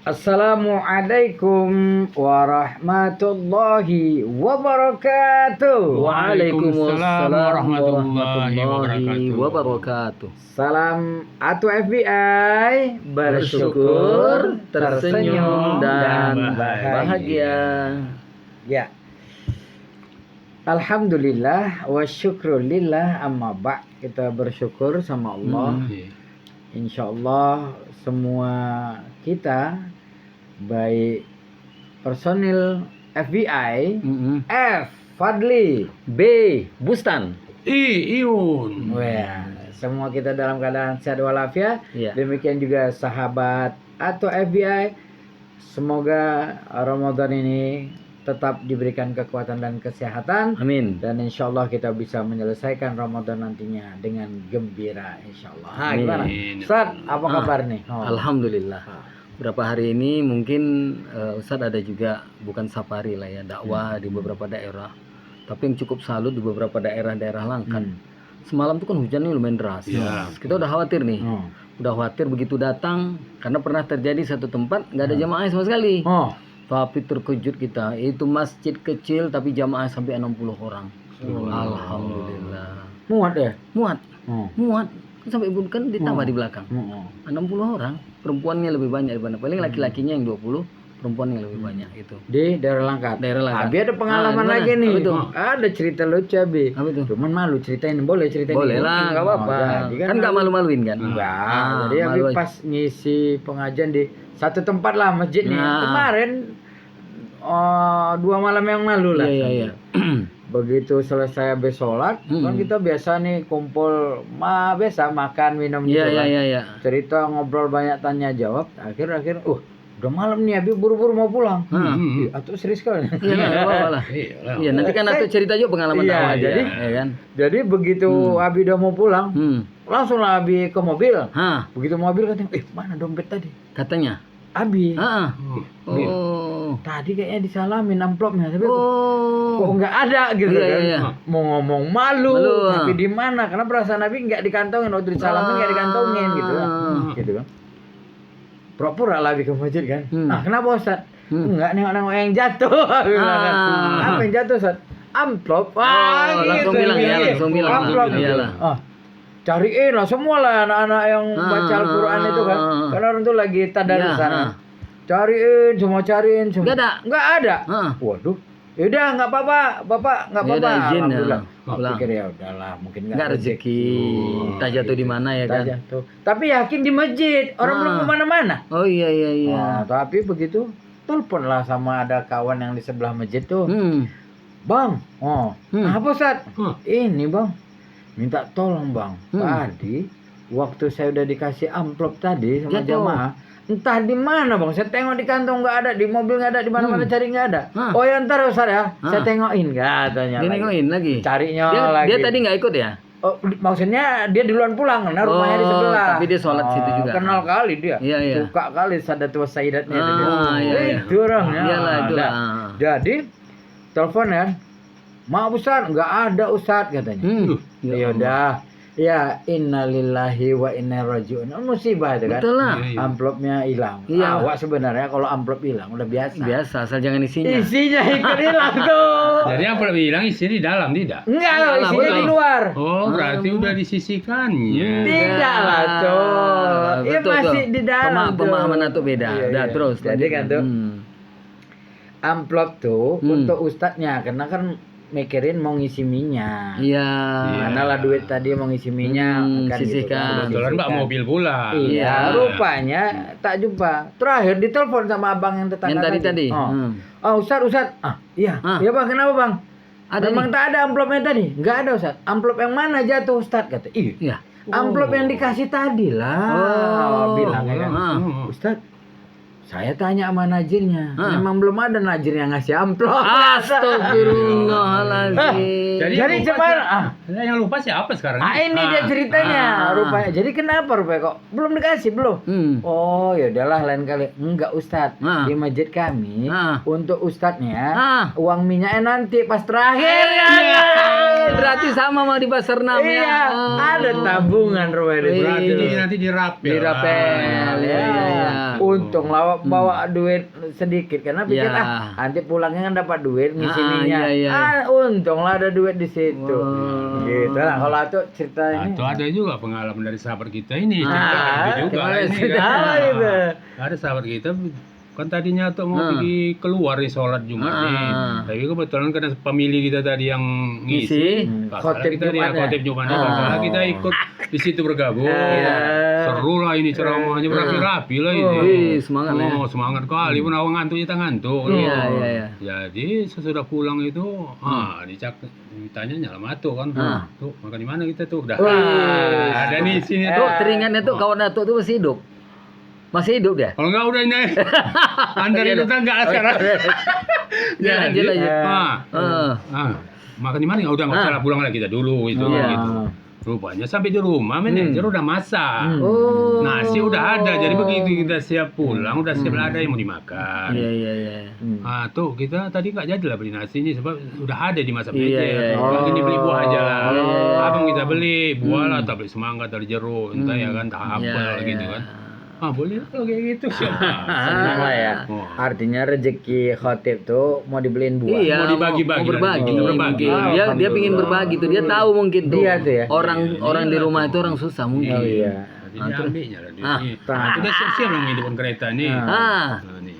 Assalamualaikum warahmatullahi wabarakatuh. Waalaikumsalam warahmatullahi wabarakatuh. Salam Atu FBI, bersyukur, tersenyum dan bahagia. Ya. Alhamdulillah wa syukrulillah, amma ba'. Kita bersyukur sama Allah. Insyaallah semua kita, baik personil FBI, F Fadli, B Bustan, Iun. Wah, semua kita dalam keadaan sehat walafiat. Ya. Demikian juga sahabat atau FBI. Semoga Ramadan ini tetap diberikan kekuatan dan kesehatan. Amin. Dan insya Allah kita bisa menyelesaikan Ramadan nantinya dengan gembira, insya Allah. Amin. Gimana? Ustaz, apa kabar nih? Alhamdulillah. Beberapa hari ini mungkin Ustadz ada juga bukan safari lah ya, dakwah di beberapa daerah. Tapi yang cukup salut di beberapa daerah-daerah Langkat. Semalam tuh kan hujannya lumayan deras. Kita udah khawatir nih. Udah khawatir begitu datang karena pernah terjadi satu tempat nggak ada jamaah sama sekali. Tapi terkejut kita, itu masjid kecil tapi jamaah sampai 60 orang. Alhamdulillah. Muat ya? Muat. Muat. Sampai bukan ditambah di belakang. 60 orang, perempuannya lebih banyak daripada paling laki-lakinya yang 20, perempuannya lebih banyak itu. Di daerah Langkat. Daerah Langkat. Abi ada pengalaman lagi nih. Ada cerita lucu Abi. Apa itu? Cuman malu ceritain, boleh ceritain? Boleh lah, nggak apa-apa. Kan nggak malu-maluin kan? Enggak. Jadi Abi pas ngisi pengajian di satu tempat lah, masjid nih. Kemarin 2 malam yang lalu lah. Iya. Begitu selesai habis sholat, kan kita biasa nih kumpul, biasa makan minum gitu kan. Iya. Cerita ngobrol banyak tanya jawab. Akhir-akhir, udah malam nih, Abi buru-buru mau pulang. Atau serius kali. Iya, nggak apa-apa lah. Iya, nanti kan Atu cerita juga pengalaman dakwah jadi, ya kan. Jadi begitu Abi udah mau pulang, langsung lah Abi ke mobil. Begitu mobil katanya, mana dompet tadi? Katanya. Abi. Tadi kayaknya disalamin amplopnya, tapi kok nggak ada gitu kan? Iya. Mau ngomong malu. Tapi di mana? Karena perasaan Abi nggak dikantongin, waktu disalamin nggak dikantongin gitu kan? Gitu kan? Pura-pura lah Abi ke masjid kan? Kenapa Ustaz? Enggak nengok-nengok yang jatuh. Apa yang jatuh Ustaz? Amplop. Langsung bilang ya, langsung bilang. Amplop. Iyalah. Cariin lah semua lah anak-anak yang baca Al-Quran itu kan. Karena orang tuh lagi tadarusan. Cariin semua. Nggak ada. Waduh. Yaudah nggak apa-apa, Bapak nggak apa-apa. Izin ya. Pikir ya udahlah, mungkin nggak rezeki. Tak jatuh di mana ya kan? Jatuh. Tapi yakin di masjid. Orang belum kemana-mana. Oh iya. Tapi begitu telepon lah sama ada kawan yang di sebelah masjid tuh. Bang, apa Ustaz? Ini Bang, minta tolong Bang. Tadi waktu saya udah dikasih amplop tadi sama jamaah, entah di mana Bang, saya tengok di kantong nggak ada, di mobil nggak ada, di mana-mana cari nggak ada. Oh ya ntar Ustaz ya, saya tengokin katanya. Dia nengokin lagi. Carinya lagi. Dia tadi nggak ikut ya? Maksudnya dia duluan pulang, karena rumahnya di sebelah. Tapi dia sholat situ juga. Kenal kali dia. Iya. Suka kali Sadatul Sayyidatnya. Iya. Itu orangnya. Iyalah itulah. Jadi telepon kan, maaf Ustaz, nggak ada Ustaz katanya. Ya udah. Ya innalillahi wa inna rajiun. Musibah itu kan. Betul lah. Amplopnya hilang. Iya. Awak sebenarnya kalau amplop hilang udah biasa. Biasa, asal jangan isinya. Isinya ikut hilang tuh. Jadi amplop hilang isinya di dalam tidak? Enggak loh, isinya di luar. Oh, berarti udah disisihkannya. Tidak lah tuh. Ini masih di dalam tuh. Pemahaman itu beda. Udah terus. Jadi kan tuh amplop tuh untuk ustadznya, karena kan mikirin mau ngisi minyak. Iya. Mana lah duit tadi mau ngisi minyak, kan sisihkan. Kebetulan Mbak mobil pula. Iya, rupanya tak jumpa. Terakhir ditelepon sama abang yang tetangga yang tadi. Ustaz. Iya. Iya Bang, kenapa Bang? Memang tak ada amplopnya tadi? Enggak ada Ustaz. Amplop yang mana jatuh Ustaz? Kata. Iya. Amplop yang dikasih tadi lah. Bilangnya kan. Ustaz, saya tanya sama najirnya, memang belum ada najir yang ngasih amplop. Astagfirullahaladzim. Jadi cuman yang lupa siapa sekarang? Ini dia ceritanya rupanya. Jadi kenapa rupanya kok belum dikasih belum? Oh ya udahlah lain kali. Enggak Ustadz, di masjid kami untuk ustadznya uang minyaknya nanti pas terakhir. Berarti sama mau di Basarnam ya. Iya, ada tabungan rupanya. Berarti nanti dirapel. Dirapel. Ya. untung lah bawa duit sedikit karena pikir Ya. nanti pulangnya kan dapat duit ngisi minyak. iya. Untung lah ada duit di situ. Oh. Gitu lah kalau Atuk cerita ini. Atau ada juga pengalaman dari sahabat kita ini. Ah, Cerita juga gimana ini cerita? kan. Ah, itu. Ada sahabat kita kan tadinya tuh mau pergi keluar nih sholat Jumat nih. Tapi kebetulan karena pemilih kita tadi yang ngisi, nggak salah Khotib kita dia Jumatnya. khotib Jumatnya, nggak salah kita ikut di situ bergabung. Seru lah ini ceramahnya berapi-rapi lah ini. Wih, semangat ya. Oh, semangat kali pun awang ngantuk kita ngantuk. Iya, Oh. iya. Jadi sesudah pulang itu, ditanya nyala tuh kan, tuh makan di mana kita tuh, udah ada nih sini Tuh tuh. teringatnya tuh kawan Datuk tuh masih hidup. Masih hidup dia. Kalau nggak udah ini, anda itu kan nggak sekarang. Jalan Jadi, aja. makan di mana? Udah nggak usah pulang lagi kita dulu itu Iya. gitu. Rupanya sampai di rumah manajer udah masak. Oh. Nasi udah ada, jadi begitu kita siap pulang, udah siap ada yang mau dimakan. Iya. Tuh kita tadi nggak jadi lah beli nasi ini sebab udah ada di masa Iya, meja. iya. Lagi ini beli buah aja lah. Oh. Abang kita beli buah lah, tak beli semangka, tak beli jeruk, entah ya kan, tak apel gitu kan. Boleh lah kalau kayak gitu. Senang lah ya. Oh. Artinya rezeki khotib tuh mau dibeliin buah. Iya, Mau dibagi-bagi mau berbagi, lah, berbagi. mungkin. Dia pingin berbagi tuh, dia tahu mungkin tuh. Dia tuh ya. Orang di rumah itu orang susah mungkin. Oh iya. Jadi dia ambilnya lah duit ini. Ah. Udah siap-siap lah menghidupkan kereta nih. Ah, Nah, nih.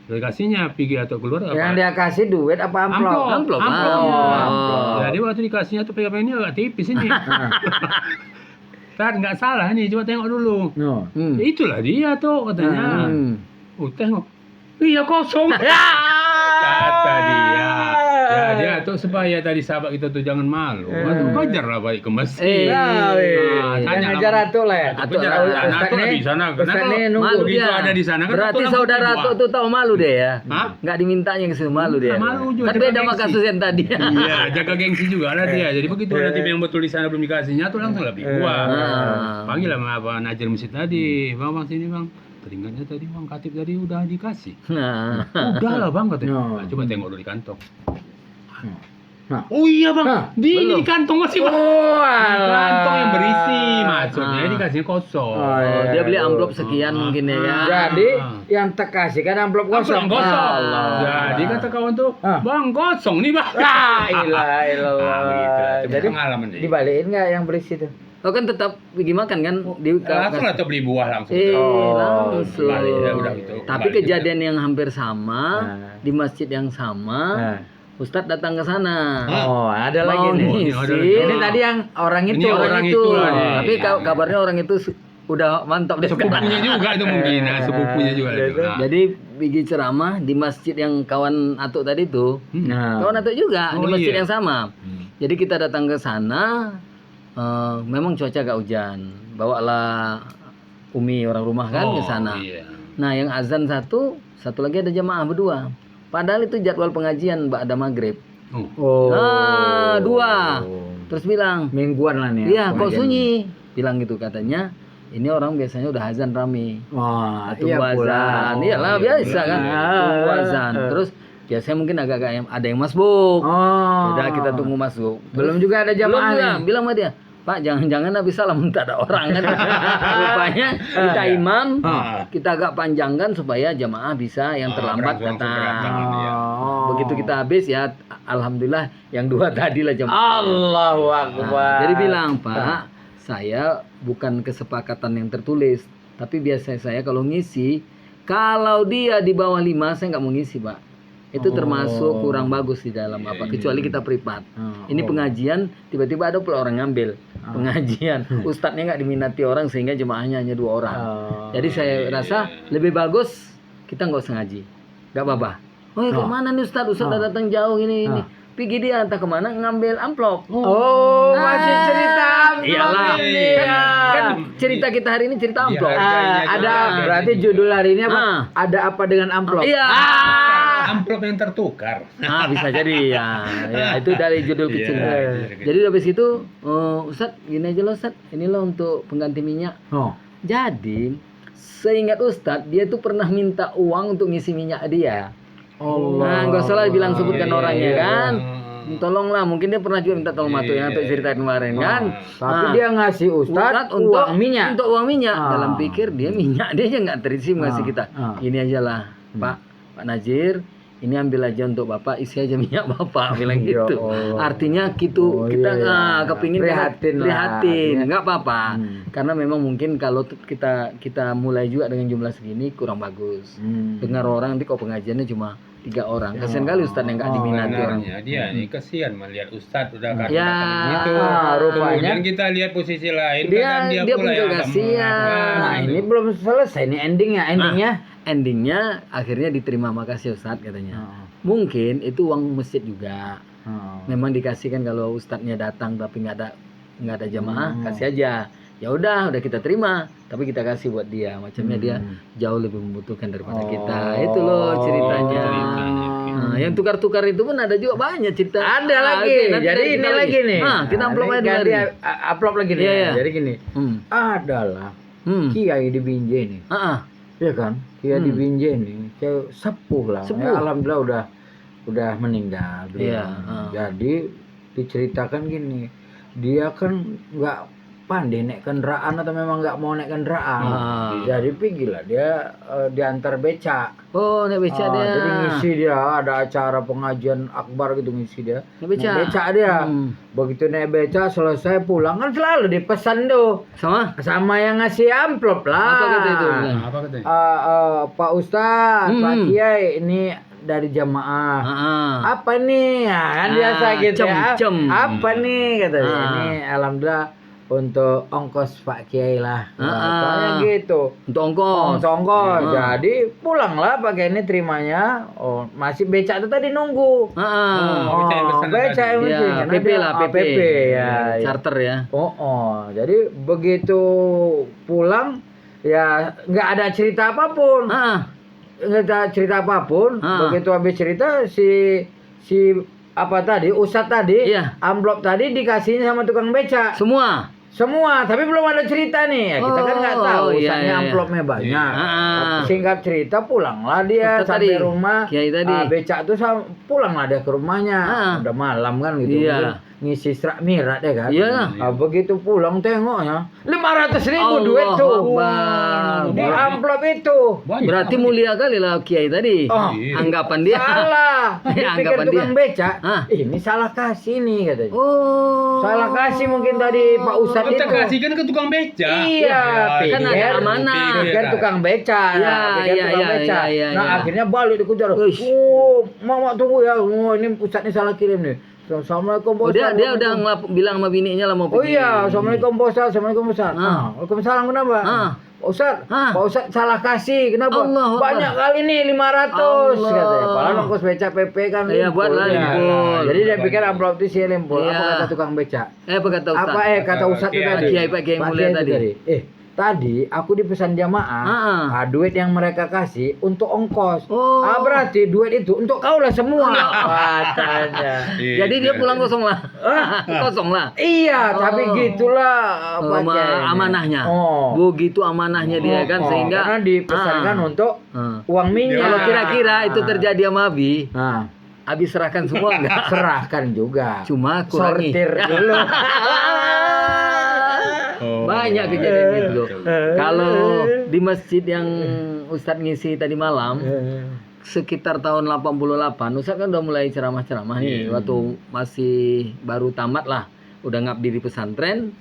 Dikasihnya pergi atau keluar apa? Yang dia kasih duit apa amplop? Amplop. Oh. Jadi waktu dikasihnya tuh pegang ini agak tipis ini. Tar nggak salah nih, coba tengok dulu. No. Ya, itulah dia tuh katanya. Tengok. Iya kosong. Kata dia. Ya dia tuh supaya tadi sahabat kita tuh jangan malu. Atau wajar lah balik ke masjid. Yang ngejar Atuk lah ya. Atuk ngejar Atuk. Atuk lah di sana. Karena Ustaz kalau nih nunggu. malu begitu dia. ada di sana kan Berarti Atuk saudara langsung Atuk tuh tahu malu deh ya. Hah? Nggak dimintanya ke sini malu dia. Malu juga, Kan jaga beda sama gengsi. kasus yang tadi. Iya, jaga gengsi juga lah dia. Jadi begitu nanti yang betul di sana belum dikasihnya tuh langsung lebih gua. Panggil lah sama apa Najar Masjid tadi. Bang sini bang. Teringatnya tadi bang Katib tadi udah dikasih. Nah, Udah lah bang katanya. No. Nah, coba tengok dulu di kantong. Nah. Oh iya bang, Nah, di kantong masih bang. Oh, Di kantong yang berisi, Ah. maksudnya dikasihnya kosong. Oh, iya. dia beli amplop sekian mungkin ya kan. Jadi yang terkasih kan amplop kosong. Kosong, kosong. Allah. Jadi kata kawan tuh, bang kosong nih bang. Ilah. Begitu. Itu Jadi pengalaman nih. dibalikin nggak yang berisi tuh? Oh kan tetap pergi makan kan di Langsung atau beli buah langsung. langsung. Balik, ya udah gitu. Tapi Balik. kejadian yang hampir sama Nah. di masjid yang sama, Nah. Ustadz datang ke sana. Oh, ada Mau lagi nih. ngisi. Ini tadi yang orang Ini itu. orang itu. itu lah nih. Tapi kabarnya orang itu udah mantap deh. Sepupunya juga itu mungkin, sepupunya juga itu. Nah. Jadi pergi ceramah di masjid yang kawan Atuk tadi tuh. Nah. Kawan Atuk juga di Oh, masjid iya. yang sama. Jadi kita datang ke sana, memang cuaca gak hujan. Bawalah Umi orang rumah kan ke sana. Iya. Nah yang azan satu lagi ada jamaah berdua. Padahal itu jadwal pengajian ada maghrib. Oh. Dua. Terus bilang, Mingguan lah nih. iya kok sunyi? Bilang gitu katanya. Ini orang biasanya udah azan rame. Wah, Tunggu iya pula. azan. Iyalah biasa kan. Tunggu azan. Terus biasanya mungkin agak-agak ada yang masbuk. Oh. Udah kita tunggu masuk. Belum juga ada Belum jamaah. juga. nih. Bilang sama dia, Pak jangan-jangan habis salam tak ada orang kan. Rupanya kita imam, kita agak panjangkan supaya jamaah bisa yang terlambat langsung datang. Oh. Begitu kita habis ya, alhamdulillah yang dua tadi lah jamaah. Allahu Nah, Akbar. jadi bilang Pak, saya bukan kesepakatan yang tertulis, tapi biasa saya kalau ngisi, kalau dia di bawah 5 saya nggak mau ngisi Pak. Itu termasuk kurang bagus di dalam apa, kecuali kita privat. Ini pengajian, tiba-tiba ada pula orang ngambil pengajian. Ustadznya nggak diminati orang sehingga jemaahnya hanya 2 orang. Jadi saya rasa lebih bagus kita nggak usah ngaji, nggak apa-apa. Oh ya kemana nih Ustadz? Ustadz udah datang jauh ini. Pergi dia entah kemana ngambil amplop. Oh, masih cerita amplop Iyalah. ini. Kan cerita kita hari ini cerita amplop. Ada berarti judul hari ini apa? Ada apa dengan amplop? Iya. Amplop yang tertukar. Bisa jadi ya. Ya itu dari judul kecil. Jadi habis itu Ustadz gini aja loh Ustadz, ini loh untuk pengganti minyak. Oh. Jadi seingat Ustadz dia tuh pernah minta uang untuk ngisi minyak dia. Allah. Nah, nggak salah bilang sebutkan orangnya kan. Tolonglah, mungkin dia pernah juga minta tolong Matu yang untuk cerita kemarin kan. Tapi dia ngasih Ustadz untuk uang minyak. Untuk uang minyak. Dalam pikir dia minyak dia aja nggak terisi ngasih kita. Ini aja lah, Pak Najir. Ini ambil aja untuk Bapak, isi aja minyak Bapak, bilang Ya gitu. Allah. Artinya gitu, kita kepingin Prihatin lah, prihatin, artinya. nggak apa-apa. Karena memang mungkin kalau kita mulai juga dengan jumlah segini kurang bagus. Dengar orang nanti kok pengajiannya cuma 3 orang. Kasian kali Ustadz yang nggak diminati orang. Sebenarnya dia nih kasihan melihat Ustadz udah kasih Ya, gitu. rupanya. Kemudian kita lihat posisi lain, Dia kadang pun pula juga yang kasihan. Nah, ini belum selesai nih endingnya. Endingnya akhirnya diterima, makasih Ustadz katanya. Ah. Mungkin itu uang masjid juga. Ah. Memang dikasihkan kalau ustadznya datang tapi nggak ada jamaah, kasih aja. Ya udah kita terima, tapi kita kasih buat dia. Macamnya dia jauh lebih membutuhkan daripada kita. Itu loh ceritanya. Nah, yang tukar-tukar itu pun ada juga banyak cerita. Ada lagi. oke, nanti Jadi kita ini lagi nih. Nah, kita upload ini aja dulu ganti hari ini. upload lagi nih. Iya, iya. Jadi gini. Adalah Kiai di Binjai nih. Iya kan? Kiai di Binjai nih. Kayak sepuh lah. Sepuh. Ya, alhamdulillah udah meninggal beliau. Iya, Jadi diceritakan gini. Dia kan nggak pandai naik kendaraan atau memang nggak mau naik kendaraan. Jadi pergilah dia diantar becak. Oh, naik becak dia. Jadi ngisi dia, ada acara pengajian akbar gitu ngisi dia. Naik becak. Becak dia. Begitu naik becak selesai pulang kan selalu dipesan tuh sama yang ngasih amplop lah. Apa kata itu? Apa katanya? Pak Ustadz, Pak Kiai, ini dari jamaah. Apa nih? Ya, kan biasa gitu ya. Apa nih katanya? Ini alhamdulillah untuk ongkos Pak Kiai lah. Katanya gitu. Untuk ongkos. Jadi pulanglah Pak Kiai ini terimanya. Oh, masih becak itu tadi nunggu. Becak yang mesti. Ya, Karena PP dia lah, PP. ya. Charter ya. Jadi begitu pulang ya nggak ada cerita apapun. Nggak ada cerita apapun. Begitu habis cerita si apa tadi Ustadz tadi amplop tadi dikasihin sama tukang becak. Semua, tapi belum ada cerita nih. Ya, kita kan nggak tahu Ustadznya amplopnya banyak. Singkat cerita pulanglah dia Ustadz sampai tadi, rumah. Kiai tadi. Becak tuh pulanglah dia ke rumahnya. Udah malam kan gitu. Iya. Mungkin ngisi serak mirat ya kan. Iya. Begitu pulang tengoknya 500.000 duit tuh. Di amplop itu. Berarti mulia kali lah Kiai tadi. Anggapan dia. Salah. Dipikir Anggapan tukang dia. becak. Ini salah kasih nih katanya. Salah kasih mungkin tadi Pak Ustadz itu. Kita kasihkan ke tukang beca. Iya, kan ada amanah. Pikir tukang becak. Pikir tukang becak. Nah, akhirnya balik dikejar. Mama tunggu ya. Ini Ustadz ini salah kirim nih. Assalamualaikum Pak Ustadz. Dia udah bilang sama bininya lah mau pergi. Assalamualaikum Pak Ustadz. Assalamualaikum Pak Ustadz. Waalaikumsalam, kenapa? Pak Ustadz salah kasih. Kenapa? Banyak kali nih 500 katanya. Padahal ongkos becak PP kan Iya, buat lah limpul. Jadi dia pikir amplop itu sih limpul. Apa kata tukang becak? Apa kata Ustadz? Kata Ustadz itu tadi? Pak Kiai mulia tadi. Tadi aku dipesan jamaah, duit yang mereka kasih untuk ongkos. Berarti duit itu untuk kau lah semua. Katanya. Jadi dia pulang kosong lah. Kosong lah. Iya, tapi gitulah amanahnya. Begitu amanahnya dia kan sehingga karena dipesankan untuk uang minyak. Kalau kira-kira itu terjadi sama Abi, Abi serahkan semua enggak? Serahkan juga. Cuma kurangi. Sortir dulu. Banyak kejadian gitu. Kalau di masjid yang Ustadz ngisi tadi malam, sekitar tahun 88, Ustadz kan udah mulai ceramah-ceramah nih. Waktu masih baru tamat lah, udah ngabdi di pesantren,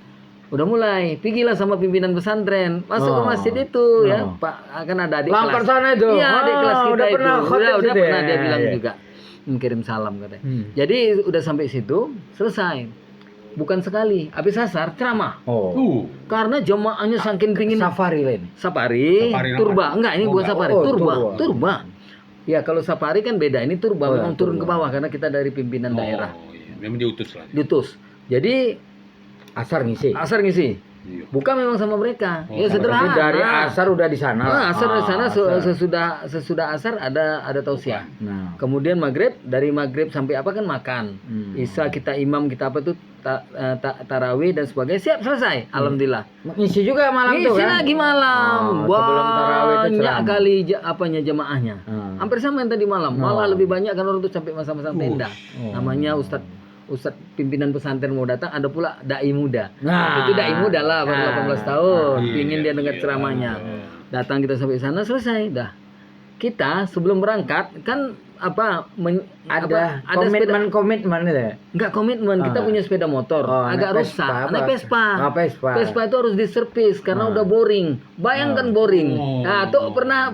udah mulai pergilah sama pimpinan pesantren masuk ke masjid itu ya Pak, akan ada adik Lampar kelas sana itu. Iya, adik kelas kita udah itu pernah udah pernah dia ya. bilang juga mengirim salam katanya. Jadi udah sampai situ selesai. Bukan sekali, habis asar ceramah. Karena jamaahnya saking pingin Safari lain. Safari turba. Enggak, ini bukan safari, turba. Ya, kalau safari kan beda. Ini turba memang turun ke bawah karena kita dari pimpinan daerah. Memang diutus lah. Diutus. Jadi Asar ngisi. Bukan memang sama mereka. Ya sederhana. Dari asar udah di sana. Asar di sana sesudah asar ada tausiah. Kemudian maghrib, dari maghrib sampai apa kan makan. Isya kita imam kita apa tuh tarawih dan sebagainya, siap selesai. Alhamdulillah. Ngisi juga malam Ngisi tuh kan? lagi malam. Sebelum tarawih itu Banyak ceramah. kali jamaahnya. Hampir sama yang tadi malam. Malah lebih banyak kan orang tuh sampai masa-masa tenda. Namanya Ustadz pimpinan pesantren mau datang, ada pula dai muda. Nah. Itu dai muda lah, baru 18 tahun. Iya, Pingin dia dengar ceramahnya. Datang kita sampai sana, selesai dah. Kita sebelum berangkat kan Ada sepeda, komitmen itu ya? enggak komitmen, kita punya sepeda motor agak naik rusak, Vespa, naik Vespa. Vespa. Vespa itu harus diservis karena udah boring. Bayangkan boring. Nah, tuh pernah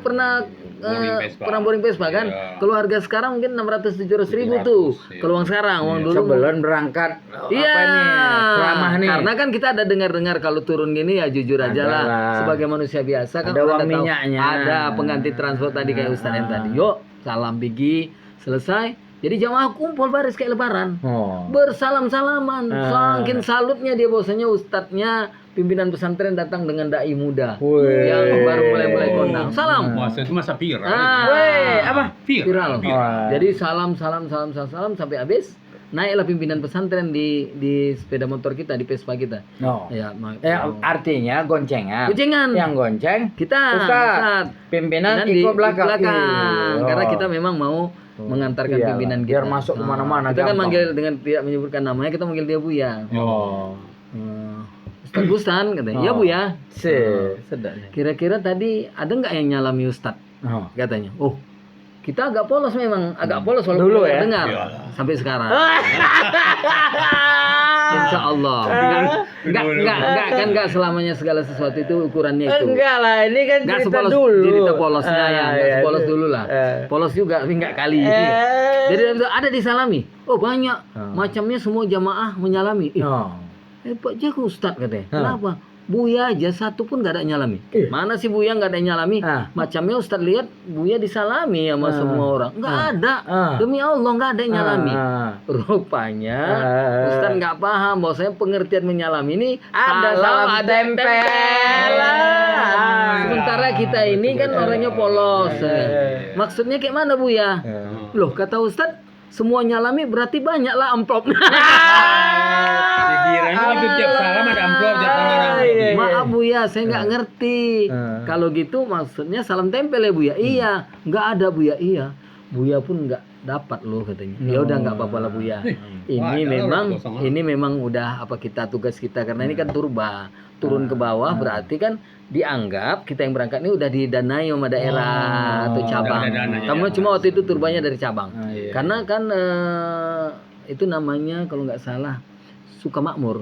boring Vespa kan? Iya. Kalau harga sekarang mungkin 600-700 ribu tuh. Iya. Kalau uang sekarang, uang dulu. Sebelum berangkat Iya, apa nih? Ceramah nih. karena kan kita ada dengar-dengar kalau turun gini ya jujur aja lah. Adalah. Sebagai manusia biasa kan Ada orang uang udah tahu, minyaknya. ada pengganti transport tadi kayak Ustaz yang tadi. Yuk, salam pergi, selesai. Jadi jamaah kumpul baris kayak lebaran. Bersalam-salaman. Saking salutnya dia bahwasanya ustadznya pimpinan pesantren datang dengan dai muda yang baru mulai kondang. Salam. Masa itu masa viral. Weh, apa? Viral. Viral. Jadi salam sampai habis. Naiklah pimpinan pesantren di sepeda motor kita, di Vespa kita. Ya, Artinya goncengan. Goncengan. Yang gonceng Kita Ustaz. Pimpinan di ikut belakang. Karena kita memang mau mengantarkan Iyalah, pimpinan kita. biar masuk kemana-mana Kita kan gampang. manggil dengan tidak menyebutkan namanya, kita manggil dia Buya. Ustaz Bustan katanya. Ya Buya. Sedap. Kira-kira tadi ada nggak yang nyalami Ustaz? Katanya. Oh, kita agak polos memang, agak polos walaupun Dulu nggak ya? dengar sampai sekarang. Insya Allah. Enggak selamanya segala sesuatu itu ukurannya itu. Enggak lah, ini kan Enggak cerita sepolos dulu. cerita polosnya ya, enggak sepolos dulu lah. Eh. Polos juga tapi enggak kali. Jadi ada disalami. Oh, banyak. Macamnya semua jamaah menyalami. Pak jago Ustaz katanya. Kenapa? Buya aja satu pun gak ada yang nyalami. Mana sih Buya gak ada yang nyalami? Macamnya Ustaz lihat Buya disalami sama semua orang. Gak ada. Demi Allah gak ada yang nyalami. Rupanya Ustaz gak paham bahwasanya pengertian menyalami ini Ada salam tempel. Sementara kita ini kan orangnya polos. Maksudnya kayak mana Buya? Loh kata Ustaz, semua nyalami berarti banyak lah amplop. Dikiranya itu tiap salam ada amplop, tiap salam ada amplop. Maaf Buya, saya nggak ngerti. Kalau gitu maksudnya salam tempel ya Buya? Iya, nggak ada Buya. Iya, Buya pun nggak dapat loh katanya. Ya udah nggak apa-apa lah Buya. Ini memang udah apa kita tugas kita karena ini kan turun ke bawah berarti kan dianggap kita yang berangkat ini udah didanai sama daerah atau cabang. Kamu cuma waktu itu turbanya dari cabang. Karena kan itu namanya kalau nggak salah Sukamakmur.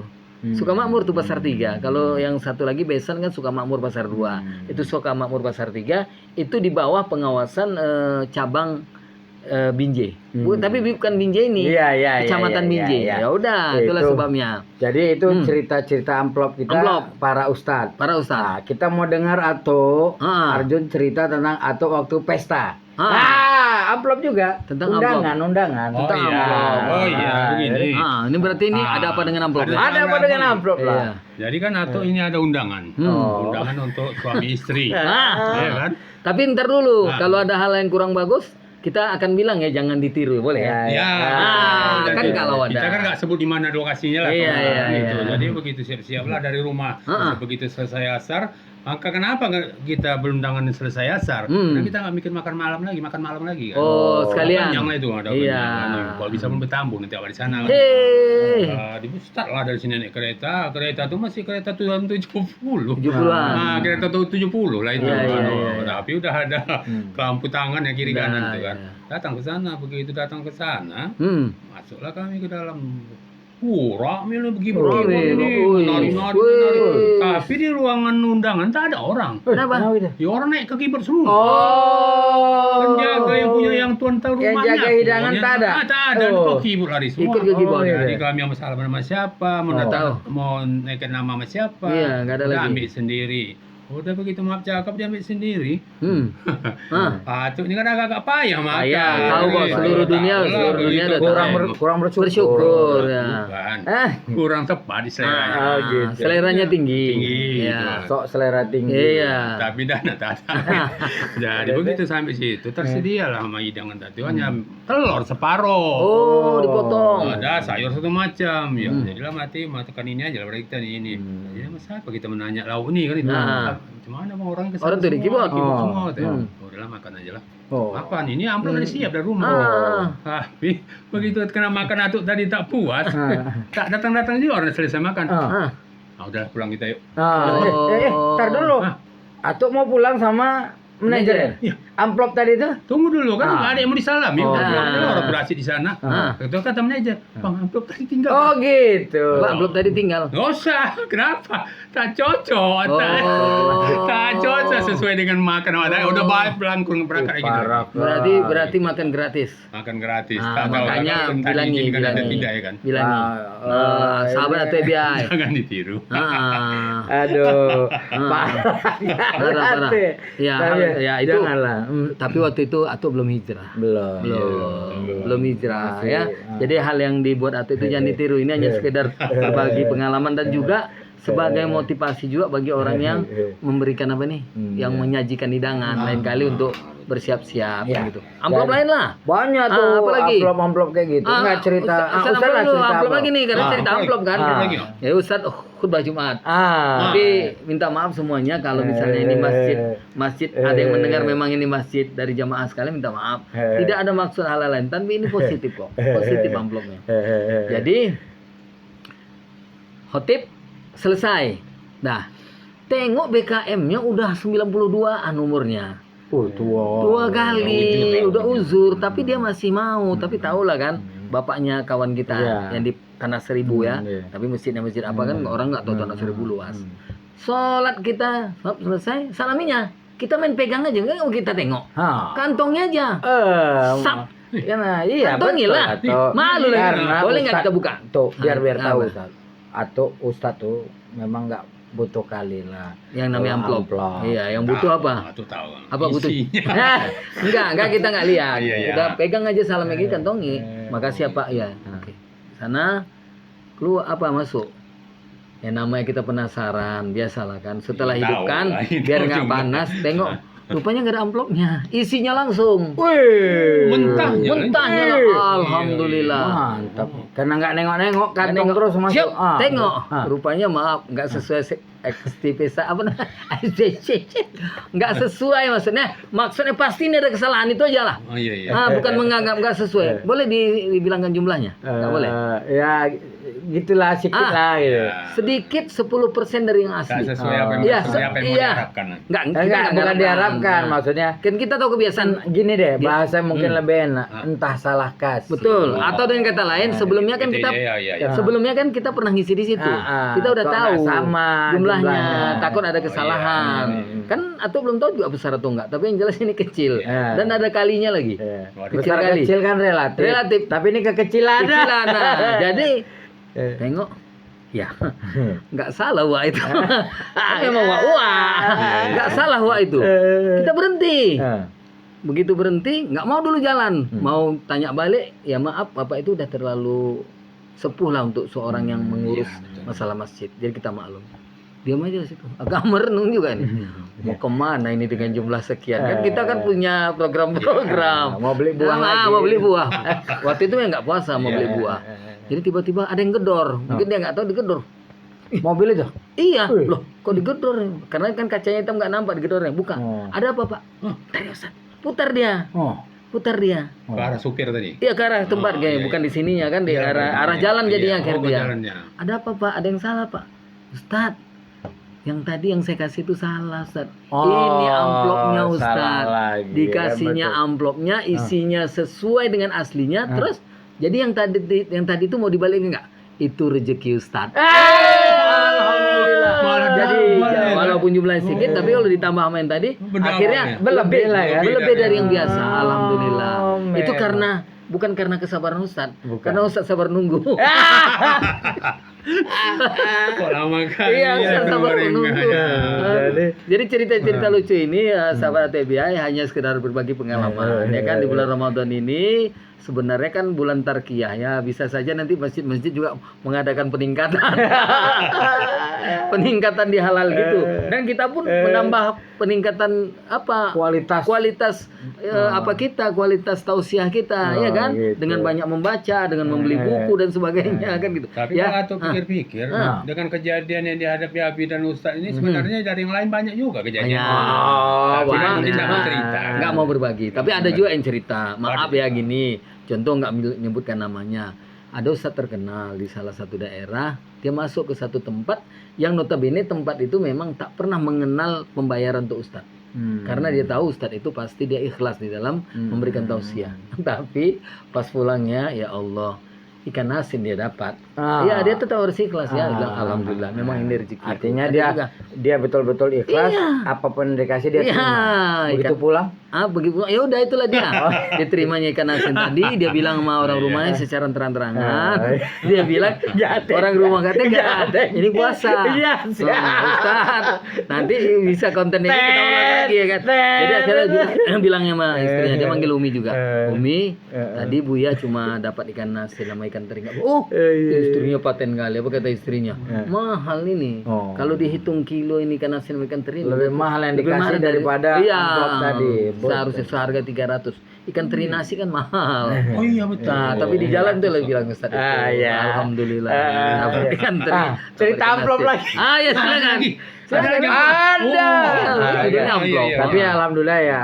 Sukamakmur tuh Pasar 3. Kalau yang satu lagi Besan kan Sukamakmur Pasar 2. Itu Sukamakmur Pasar 3 itu di bawah pengawasan cabang Binjai. Tapi bukan Binjai ini. Kecamatan Binjai. Ya udah, itulah sebabnya. Jadi itu cerita-cerita amplop kita para ustadz. Nah, kita mau dengar atau Arjun cerita tentang atau waktu pesta. Amplop juga tentang undangan. Tentang amplop. Oh iya, begini. Ini berarti ini ada apa dengan amplop? Ada apa dengan amplop lah? Jadi kan atau ini ada undangan. Undangan untuk suami istri. Ya kan? Tapi ntar dulu, kalau ada hal yang kurang bagus, kita akan bilang ya jangan ditiru, boleh ya? Ya. Kan kalau ada. Kita kan nggak sebut di mana lokasinya lah. Iya. Jadi begitu siap-siaplah dari rumah. Begitu selesai asar, maka kenapa kita belum undangan selesai asar? Karena kita nggak mikir makan malam lagi kan. Oh, sekalian. Panjang lah itu ada. Iya. Kalau bisa pun bertambung nanti awal di sana. Di start lah dari sini naik kereta. Kereta itu masih kereta tahun 70. 70-an. Kereta tahun 70 lah itu. Iya. Tapi udah ada lampu tangan ya kiri kanan itu kan. Datang ke sana, begitu datang ke sana, masuklah kami ke dalam. Ramai begini. Nari. Tapi di ruangan undangan tak ada orang. Kenapa? Ya orang naik ke keyboard semua. Penjaga yang punya yang tuan tahu Yang rumahnya. jaga hidangan tak ada. Tak ada. Kok keyboard lari semua. Ikut ke keyboard. Jadi kami yang masalah sama siapa, mau naikin nama sama siapa. Iya, nggak ada lagi. Ambil sendiri. Udah begitu maaf cakap dia ambil sendiri. Atuk ini kan agak payah makan. Payah, tahu kok seluruh dunia udah kurang bersyukur. Ya. Bukan. Kurang tepat di seleranya. Oh, gitu. Seleranya tinggi. Ya. Sok selera tinggi. Iya. Tapi dana tak ada. Jadi begitu sampai situ tersedialah sama hidangan tadi hanya telur separuh. Oh, dipotong. Ada sayur satu macam. Ya, jadilah mati makan ini aja lah berarti kita ini. Jadi masa apa kita menanya lauk ini kan itu. Gimana bang orang kesana Orang tuh dikibot. semua katanya. Udahlah makan aja lah. Makan ini amplop udah siap dari rumah. Tapi begitu kena makan atuk tadi tak puas. Tak datang juga orang selesai makan. Udah pulang kita yuk. Ntar dulu. Atuk mau pulang sama manajer. Amplop tadi tuh. Tunggu dulu kan nggak ada yang mau disalami. Orang berhasil di sana. Itu kata manajer, bang amplop tadi tinggal. Oh gitu. Bang, amplop tadi tinggal. Nggak usah, kenapa? Tak cocok, tak cocok sesuai dengan makan. Udah baik belangkung berangkat gitu. Berarti makan gratis. Makan gratis. Makanya bilangi. Tidak ya kan? Bilangi. Sahabat atau biaya. Jangan ditiru. Aduh. Parah. Ya itu. Janganlah. Tapi waktu itu Atuk belum hijrah. Belum hijrah ya. Jadi hal yang dibuat Atuk itu jangan ditiru. Ini hanya sekedar berbagi pengalaman dan juga sebagai motivasi juga bagi orang yang memberikan apa nih, yang menyajikan hidangan lain kali untuk bersiap-siap gitu. Amplop lain lah. Banyak tuh apalagi? amplop kayak gitu. Enggak cerita. Ustaz lah cerita amplop lagi nih karena cerita amplop kan. Ya Ustaz khutbah Jumat. Tapi minta maaf semuanya kalau misalnya ini masjid ada yang mendengar memang ini masjid dari jamaah sekalian minta maaf. Tidak ada maksud hal lain, tapi ini positif kok. Positif amplopnya. Jadi khotib selesai. Nah, tengok BKM-nya udah 92-an umurnya. Tua kali, udah uzur, tapi dia masih mau. Tapi tahulah kan, bapaknya kawan kita yang di Tanah Seribu ya. Tapi masjidnya masjid apa kan orang nggak tahu Tanah Seribu luas. Sholat kita selesai, salaminya kita main pegang aja, nggak mau kita tengok. Kantongnya aja. Sap. Ya, iya, kantongnya lah. Malu lah. Boleh nggak kita buka? Tuh, biar tahu Ustaz. Atau Ustaz tuh memang nggak butuh kali lah yang namanya amplop. Iya, yang butuh apa? Tahu. Apa butuh? Enggak kita nggak lihat. Kita pegang aja salamnya gitu kantongi. Makasih ya Pak ya. Oke. Sana keluar apa masuk? Ya namanya kita penasaran, biasalah kan. Setelah hidup kan biar nggak panas, tengok rupanya nggak ada amplopnya, isinya langsung. Mentahnya lah. Alhamdulillah. Mantap. Karena nggak nengok-nengok kan terus masuk. Tengok. Rupanya maaf nggak sesuai STPS apa namanya? Nggak sesuai maksudnya pasti ini ada kesalahan itu aja lah. Bukan menganggap nggak sesuai. Boleh dibilangkan jumlahnya? Nggak boleh. Ya gitulah sedikit lah gitu. Sedikit 10% dari yang asli. Nggak sesuai apa yang diharapkan. Enggak bukan diharapkan maksudnya. Kan kita tahu kebiasaan gini deh, bahasa mungkin lebih enak. Entah salah kasih. Betul. Atau dengan kata lain sebelumnya kan kita sebelumnya kan kita pernah ngisi di situ. Kita udah tahu sama jumlahnya. Takut ada kesalahan. Kan atau belum tahu juga besar atau enggak, tapi yang jelas ini kecil. Dan ada kalinya lagi. Kecil kan relatif. Tapi ini kekecilan. Jadi tengok ya nggak salah wah itu memang wah nggak salah wah itu kita berhenti begitu berhenti nggak mau dulu jalan mau tanya balik ya maaf bapak itu udah terlalu sepuh lah untuk seorang yang mengurus masalah masjid jadi kita maklum diam aja situ agak merenung juga nih mau kemana ini dengan jumlah sekian kan kita kan punya program-program mau beli buah lagi mau beli buah waktu itu ya nggak puasa mau beli buah. Jadi tiba-tiba ada yang gedor, mungkin dia nggak tahu digedor. Mobil itu? Iya, loh kok digedor? Karena kan kacanya hitam nggak nampak digedornya. Bukan. Ada apa Pak? Dari Ustaz. Putar dia. Putar dia. Ke arah supir tadi? Iya ke arah tempat kayaknya, bukan di sininya kan di arah jalan jadinya akhirnya. Ada apa Pak? Ada yang salah Pak? Ustaz. Yang tadi yang saya kasih itu salah Ustaz. Ini amplopnya Ustaz. Dikasihnya amplopnya isinya sesuai dengan aslinya terus jadi yang tadi itu mau dibalikin nggak? Itu rezeki Ustaz. Alhamdulillah. Jadi walaupun jumlahnya sedikit, tapi kalau ditambah sama yang tadi, akhirnya berlebih lah ya. Berlebih dari yang biasa. Alhamdulillah. Itu bukan karena kesabaran Ustaz, karena Ustaz sabar nunggu. Kok lama kali Iya, ya sabar menunggu. gorengnya. Jadi cerita-cerita lucu ini sahabat TBI hanya sekedar berbagi pengalaman ya kan di bulan Ramadan ini sebenarnya kan bulan Tarkiyah ya bisa saja nanti masjid-masjid juga mengadakan peningkatan peningkatan di halal gitu dan kita pun menambah peningkatan apa kualitas kualitas tausiah kita ya kan gitu. dengan banyak membaca dengan membeli buku dan sebagainya kan gitu Tapi ya. kalau atau pikir-pikir, dengan kejadian yang dihadapi Abi dan Ustadz ini sebenarnya dari yang lain banyak juga kejadian. Tapi banyak. mungkin nggak mau cerita. Nggak mau berbagi. Tapi ada juga yang cerita. Maaf ya gini. Contoh nggak menyebutkan namanya. Ada ustadz terkenal di salah satu daerah. Dia masuk ke satu tempat yang notabene tempat itu memang tak pernah mengenal pembayaran untuk ustadz. Karena dia tahu ustadz itu pasti dia ikhlas di dalam memberikan tausiah. Tapi pas pulangnya ya Allah ikan asin dia dapat. Iya dia tetap harus ikhlas ya. Bilang alhamdulillah memang ini rezeki. Artinya Ada dia betul-betul ikhlas. Iya. Apapun yang dikasih dia Iya, terima. Begitu pulang. Begitu ya udah itulah dia. Dia terimanya ikan asin tadi, dia bilang sama orang rumahnya secara terang-terangan. Dia bilang orang rumah katanya enggak ada. Ini puasa. Iya, Ustaz. Nanti bisa konten ini kita ulang lagi ya kan. Jadi akhirnya bilangnya sama istrinya, dia manggil Umi juga. Umi, tadi Buya cuma dapat ikan asin sama ikan teri. Oh, istrinya paten kali. Apa kata istrinya? Mahal ini. Kalau dihitung kilo ini ikan asin sama ikan teri Lebih mahal yang dikasih daripada amplop tadi. Seharusnya seharga 300. Ikan teri nasi kan mahal. Oh iya betul. Nah, tapi di jalan tuh lagi bilang Ustaz itu. Iya. Alhamdulillah. Dapat ikan teri. Cerita dapat ikan amplop nasi. lagi. Ya silakan. Ada. Judulnya amplop. Tapi alhamdulillah ya,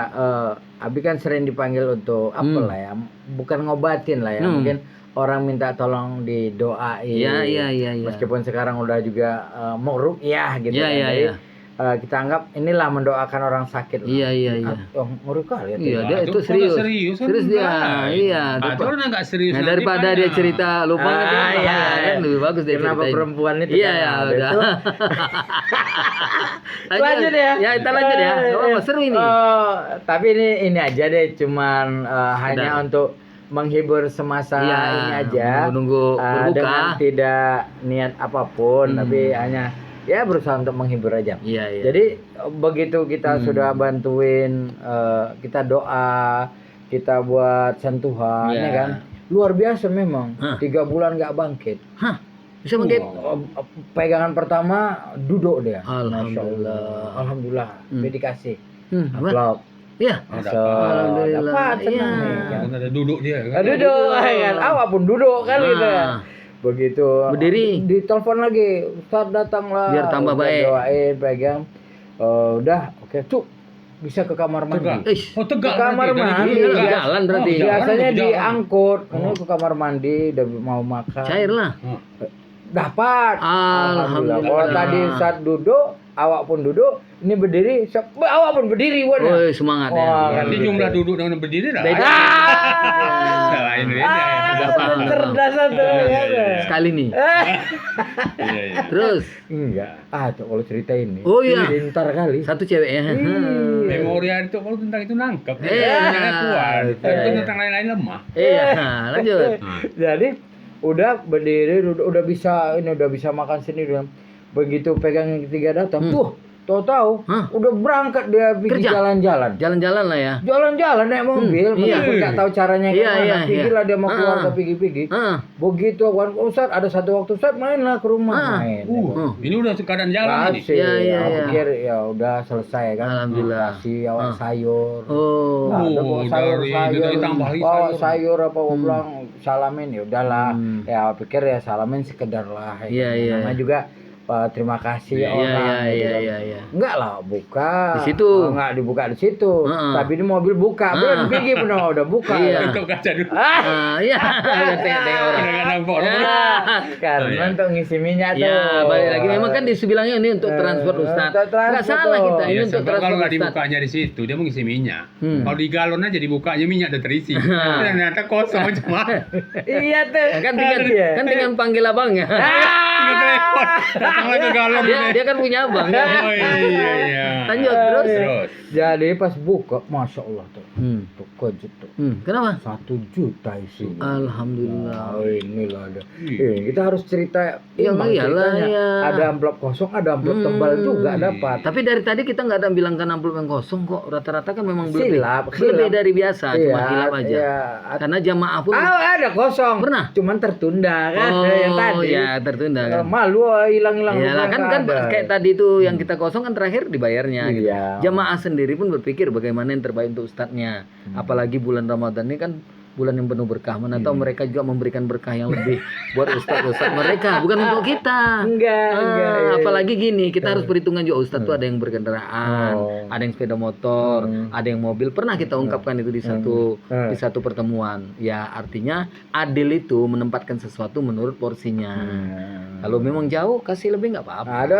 Abi kan sering dipanggil untuk apa lah ya, bukan ngobatin lah ya, mungkin orang minta tolong didoain. Iya. Meskipun sekarang udah juga mau ruqyah gitu. Iya. Kita anggap inilah mendoakan orang sakit. Iya. Oh, ruqyah ya. Iya, dia itu serius. Serius dia. Iya. Kalau nggak serius. Nah, daripada dia cerita lupa iya. kan lebih bagus dia Kenapa ceritain. perempuan itu? Iya, kan, udah. itu. Lanjut ya. Ya, kita lanjut ya. Oh, seru ini. Tapi ini aja deh, cuman hanya untuk menghibur semasa ini aja. Nunggu berbuka. Dengan tidak niat apapun, tapi hanya ya berusaha untuk menghibur aja. Iya. Jadi begitu kita sudah bantuin, kita doa, kita buat sentuhan, ya kan? Luar biasa memang. 3 bulan nggak bangkit. Bisa bangkit? Pegangan pertama duduk dia. Alhamdulillah. Dia dikasih. Amplop. Iya. Alhamdulillah. Dapat senang nih, kan? Ada duduk dia kan. Duduk, kan? Awak pun duduk kan gitu ya. Begitu berdiri ditelepon lagi, Ustaz datanglah biar tambah baik, doain, pegang. Udah oke, cuk bisa ke kamar mandi. Tegak ke kamar mandi jalan berarti. Biasanya diangkut ke kamar mandi udah mau makan, cair lah. Dapat. Alhamdulillah. Kalau tadi saat duduk, awak pun duduk, ini berdiri, awak pun berdiri. Woi, semangat ya. Jadi jumlah duduk dengan berdiri dah. Beda. Lain beda. Cerdas tuh ya. Sekali nih. Iya. Terus enggak. Kalau cerita ini. Oh iya. Pintar kali. Satu cewek ya. Memori itu kalau tentang itu nangkep. Kuat. Tapi tentang lain-lain lemah. Iya, lanjut. Jadi udah berdiri, udah bisa makan sendiri. Begitu pegang yang ketiga datang, tahu udah berangkat dia pergi jalan-jalan. Jalan-jalan lah ya. Jalan-jalan naik mobil, meskipun nggak tahu caranya gimana. Pergilah dia mau keluar pergi. Begitu Ustaz ada satu waktu Ustaz mainlah ke rumah main. Ini udah keadaan jalan ini. Iya. Pikir ya udah selesai kan. Alhamdulillah. Kasih awak sayur. Dari ditambahi bawa sayur apa bilang salamin ya udahlah. Ya pikir ya salamin sekedar lah. Iya. Namanya juga terima kasih orang. Iya. Enggak lah buka di situ. Enggak dibuka di situ. Tapi di mobil buka. Belum pergi benar udah buka. Tutup kaca dulu. Iya. Tengok orang. Karena untuk ngisi minyak tuh. Ya, balik lagi memang kan dibilangnya ini untuk transport Ustaz. Enggak salah kita ini untuk transport. Kalau nggak dibukanya di situ dia mau ngisi minyak. Kalau di galon aja dibukanya minyak udah terisi. Ternyata kosong cuma. Iya tuh. Kan tinggal panggil abangnya. Telepon. Dia kan punya abang. Oh iya. Lanjut terus. Jadi pas buka, masya Allah tuh Tuh kejut tuh. Kenapa? 1 juta isinya. Alhamdulillah. Oh, inilah ada. Iya. Kita harus cerita. Ya, Bang, iyalah, ceritanya. ya. Ada amplop kosong, ada amplop tebal juga dapat. Tapi dari tadi kita nggak ada bilangkan amplop yang kosong kok. Rata-rata kan memang Silap. lebih dari biasa, cuma Iya, hilap aja. iya. Karena jamaah pun Ada kosong. Pernah? Cuman tertunda kan yang tadi. ya tertunda kan. Malu hilang-hilang. Iyalah rumah kan nggak ada. kayak tadi tuh yang kita kosong kan terakhir dibayarnya gitu. Iya. Jamaah sendiri pun berpikir bagaimana yang terbaik untuk ustadznya. Apalagi bulan Ramadan ini kan bulan yang penuh berkah. Mana tahu mereka juga memberikan berkah yang lebih buat ustadz mereka, bukan untuk kita. Enggak. Iya. Apalagi gini, kita harus perhitungan juga ustadz tuh ada yang berkendaraan, ada yang sepeda motor, ada yang mobil. Pernah kita ungkapkan itu di satu pertemuan. Ya artinya adil itu menempatkan sesuatu menurut porsinya. Kalau memang jauh kasih lebih nggak apa-apa. Ada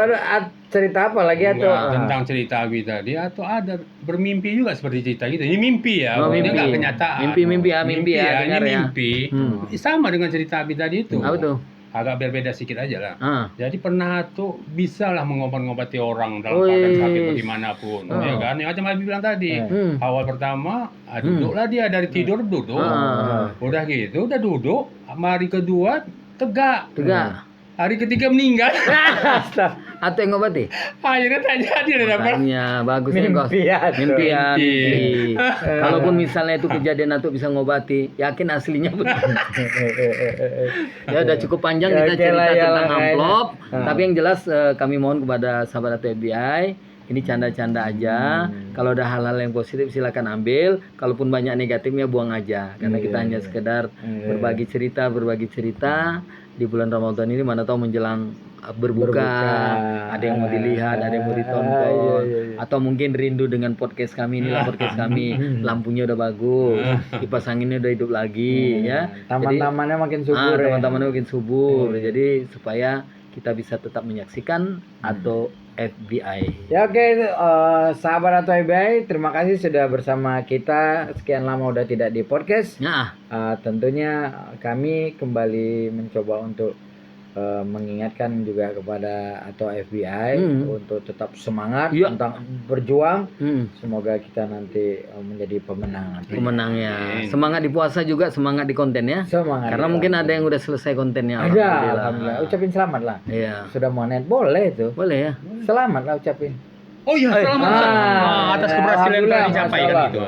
cerita apa lagi atau Tentang cerita Abi tadi atau ada bermimpi juga seperti cerita gitu. Ini mimpi ya, Oh, ini mimpi. nggak kenyataan. Mimpi ya, Ini dengar ya. mimpi. Sama dengan cerita Abi tadi itu. Apa tuh? Agak berbeda sedikit aja lah. Ah. Jadi pernah tuh bisa lah mengobat-ngobati orang dalam Wih. keadaan sakit bagaimanapun, ya kan? Yang macam Abi bilang tadi. Awal pertama duduklah dia dari tidur duduk. Udah gitu, udah duduk. Hari kedua tegak. Hari ketiga meninggal. Atau yang ngobati? Akhirnya tak jadi udah dapat. Makanya bagus ya kos. Mimpi ya, Mimpi. Kalaupun misalnya itu kejadian atau bisa ngobati, yakin aslinya betul. Ya udah cukup panjang kita cerita tentang amplop. Tapi yang jelas kami mohon kepada sahabat atau FBI, ini canda-canda aja. Kalau ada hal-hal yang positif silakan ambil. Kalaupun banyak negatifnya buang aja. Karena kita hanya sekedar berbagi cerita di bulan Ramadan ini, mana tahu menjelang berbuka, ada yang mau dilihat, ada yang mau ditonton, atau mungkin rindu dengan podcast kami ini, podcast kami, lampunya udah bagus, kipas anginnya udah hidup lagi, ya. Taman-tamannya makin subur. Taman-tamannya makin subur, jadi supaya kita bisa tetap menyaksikan atau FBI. Ya oke, sahabat atau FBI, terima kasih sudah bersama kita. Sekian lama udah tidak di podcast. Nah, Tentunya kami kembali mencoba untuk mengingatkan juga kepada atau FBI untuk tetap semangat tentang berjuang. Semoga kita nanti menjadi pemenang. Pemenangnya. Semangat di puasa juga, semangat di konten ya. Semangat. Karena mungkin ada yang udah selesai kontennya. Ada, alhamdulillah. Ucapin selamat lah. Iya. Sudah mau net, boleh itu. Boleh ya. Selamat lah ucapin. Oh iya, selamat atas keberhasilan yang telah dicapai kan itu.